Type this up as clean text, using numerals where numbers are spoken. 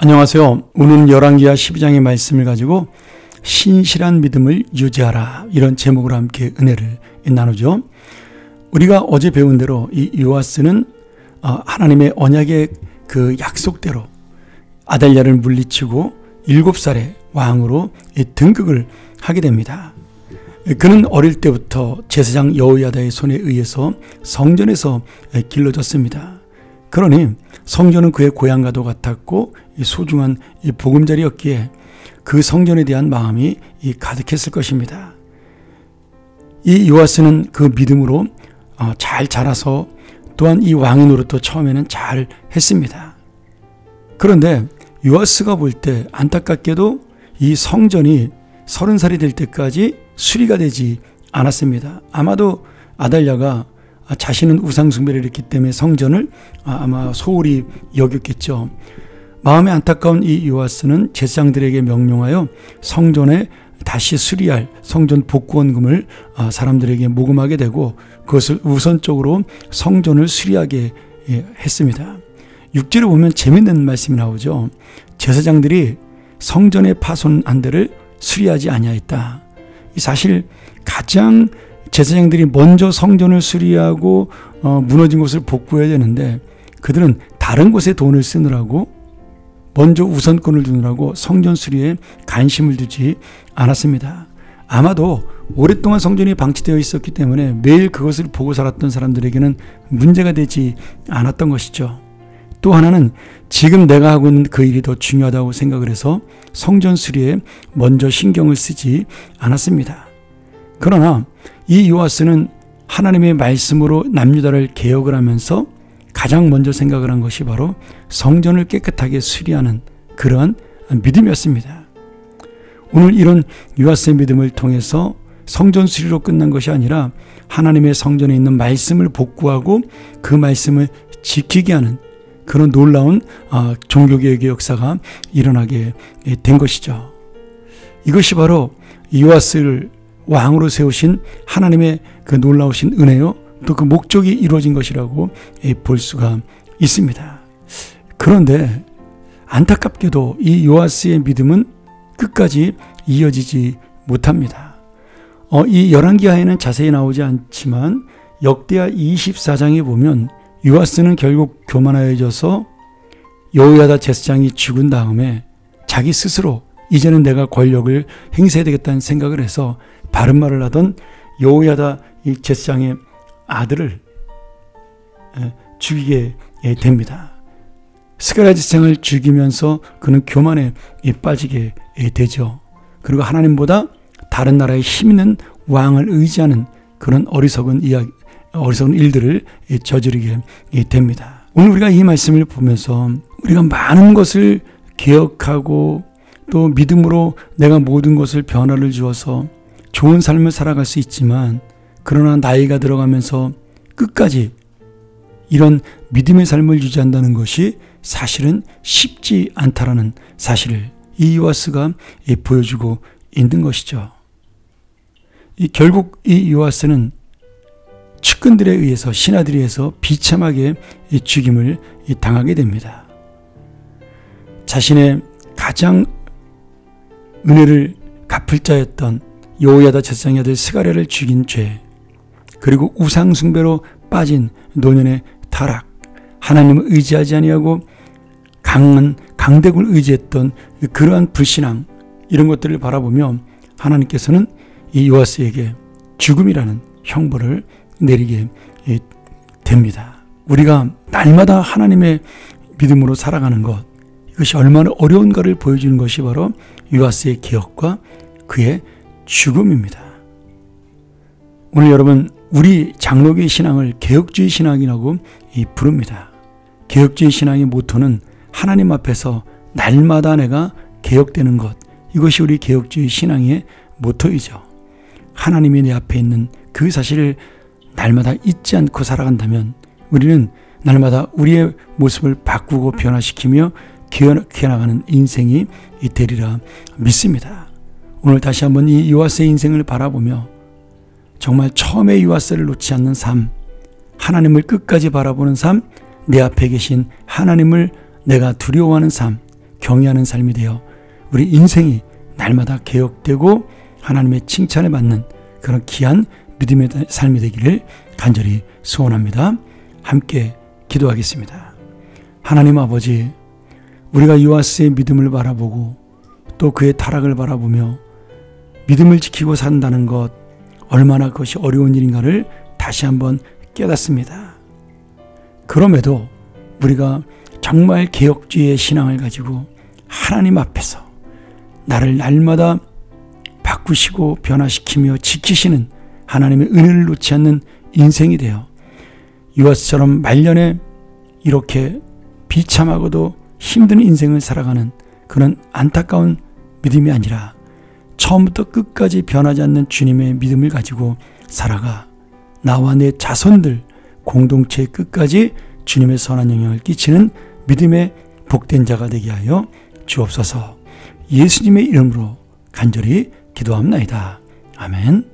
안녕하세요. 오늘은 열왕기하 12장의 말씀을 가지고 신실한 믿음을 유지하라, 이런 제목으로 함께 은혜를 나누죠. 우리가 어제 배운 대로 이 요아스는 하나님의 언약의 그 약속대로 아달랴를 물리치고 7살에 왕으로 등극을 하게 됩니다. 그는 어릴 때부터 제사장 여호야다의 손에 의해서 성전에서 길러졌습니다. 그러니 성전은 그의 고향과도 같았고 소중한 보금자리였기에 그 성전에 대한 마음이 가득했을 것입니다. 이 요아스는 그 믿음으로 잘 자라서 또한 이 왕의 노릇도 처음에는 잘 했습니다. 그런데 요아스가 볼 때 안타깝게도 이 성전이 30살이 될 때까지 수리가 되지 않았습니다. 아마도 아달랴가 자신은 우상숭배를 했기 때문에 성전을 아마 소홀히 여겼겠죠. 마음에 안타까운 이 요아스는 제사장들에게 명령하여 성전에 다시 수리할 성전 복구원금을 사람들에게 모금하게 되고 그것을 우선적으로 성전을 수리하게 했습니다. 6절에 보면 재미있는 말씀이 나오죠. 제사장들이 성전에 파손한 데를 수리하지 아니하였다. 사실 가장 제사장들이 먼저 성전을 수리하고 무너진 곳을 복구해야 되는데 그들은 다른 곳에 돈을 쓰느라고 먼저 우선권을 두느라고 성전 수리에 관심을 두지 않았습니다. 아마도 오랫동안 성전이 방치되어 있었기 때문에 매일 그것을 보고 살았던 사람들에게는 문제가 되지 않았던 것이죠. 또 하나는 지금 내가 하고 있는 그 일이 더 중요하다고 생각을 해서 성전 수리에 먼저 신경을 쓰지 않았습니다. 그러나 이 요아스는 하나님의 말씀으로 남유다를 개혁을 하면서 가장 먼저 생각을 한 것이 바로 성전을 깨끗하게 수리하는 그러한 믿음이었습니다. 오늘 이런 요아스의 믿음을 통해서 성전 수리로 끝난 것이 아니라 하나님의 성전에 있는 말씀을 복구하고 그 말씀을 지키게 하는 그런 놀라운 종교개혁의 역사가 일어나게 된 것이죠. 이것이 바로 요아스를 왕으로 세우신 하나님의 그 놀라우신 은혜요, 또 그 목적이 이루어진 것이라고 볼 수가 있습니다. 그런데 안타깝게도 이 요아스의 믿음은 끝까지 이어지지 못합니다. 이 열왕기하에는 자세히 나오지 않지만 역대하 24장에 보면 요아스는 결국 교만하여져서 여호야다 제사장이 죽은 다음에 자기 스스로 이제는 내가 권력을 행사해야 되겠다는 생각을 해서 바른 말을 하던 여호야다 이 제사장의 아들을 죽이게 됩니다. 스가랴 제사장을 죽이면서 그는 교만에 빠지게 되죠. 그리고 하나님보다 다른 나라의 힘 있는 왕을 의지하는 그런 어리석은 일들을 저지르게 됩니다. 오늘 우리가 이 말씀을 보면서 우리가 많은 것을 개혁하고 또 믿음으로 내가 모든 것을 변화를 주어서 좋은 삶을 살아갈 수 있지만 그러나 나이가 들어가면서 끝까지 이런 믿음의 삶을 유지한다는 것이 사실은 쉽지 않다라는 사실을 이 요아스가 보여주고 있는 것이죠. 결국 이 요아스는 측근들에 의해서 신하들에 의해서 비참하게 죽임을 당하게 됩니다. 자신의 가장 은혜를 갚을 자였던 여호야다 제사장의 아들 스가랴를 죽인 죄, 그리고 우상 숭배로 빠진 노년의 타락, 하나님을 의지하지 아니하고 강한 강대국을 의지했던 그러한 불신앙, 이런 것들을 바라보며 하나님께서는 이 요아스에게 죽음이라는 형벌을 내리게 됩니다. 우리가 날마다 하나님의 믿음으로 살아가는 것, 이것이 얼마나 어려운가를 보여주는 것이 바로 요아스의 개혁과 그의 죽음입니다. 오늘 여러분, 우리 장로교의 신앙을 개혁주의 신앙이라고 부릅니다. 개혁주의 신앙의 모토는 하나님 앞에서 날마다 내가 개혁되는 것, 이것이 우리 개혁주의 신앙의 모토이죠. 하나님이 내 앞에 있는 그 사실을 날마다 잊지 않고 살아간다면 우리는 날마다 우리의 모습을 바꾸고 변화시키며 기어나가는 인생이 되리라 믿습니다. 오늘 다시 한번 이 요아스의 인생을 바라보며 정말 처음에 요아스를 놓지 않는 삶, 하나님을 끝까지 바라보는 삶, 내 앞에 계신 하나님을 내가 두려워하는 삶, 경외하는 삶이 되어 우리 인생이 날마다 개혁되고 하나님의 칭찬을 받는 그런 귀한 믿음의 삶이 되기를 간절히 소원합니다. 함께 기도하겠습니다. 하나님 아버지, 우리가 요아스의 믿음을 바라보고 또 그의 타락을 바라보며 믿음을 지키고 산다는 것, 얼마나 그것이 어려운 일인가를 다시 한번 깨닫습니다. 그럼에도 우리가 정말 개혁주의의 신앙을 가지고 하나님 앞에서 나를 날마다 바꾸시고 변화시키며 지키시는 하나님의 은혜를 놓지 않는 인생이 되어 요아스처럼 말년에 이렇게 비참하고도 힘든 인생을 살아가는 그런 안타까운 믿음이 아니라 처음부터 끝까지 변하지 않는 주님의 믿음을 가지고 살아가 나와 내 자손들 공동체의 끝까지 주님의 선한 영향을 끼치는 믿음의 복된 자가 되게 하여 주옵소서. 예수님의 이름으로 간절히 기도합나이다. 아멘.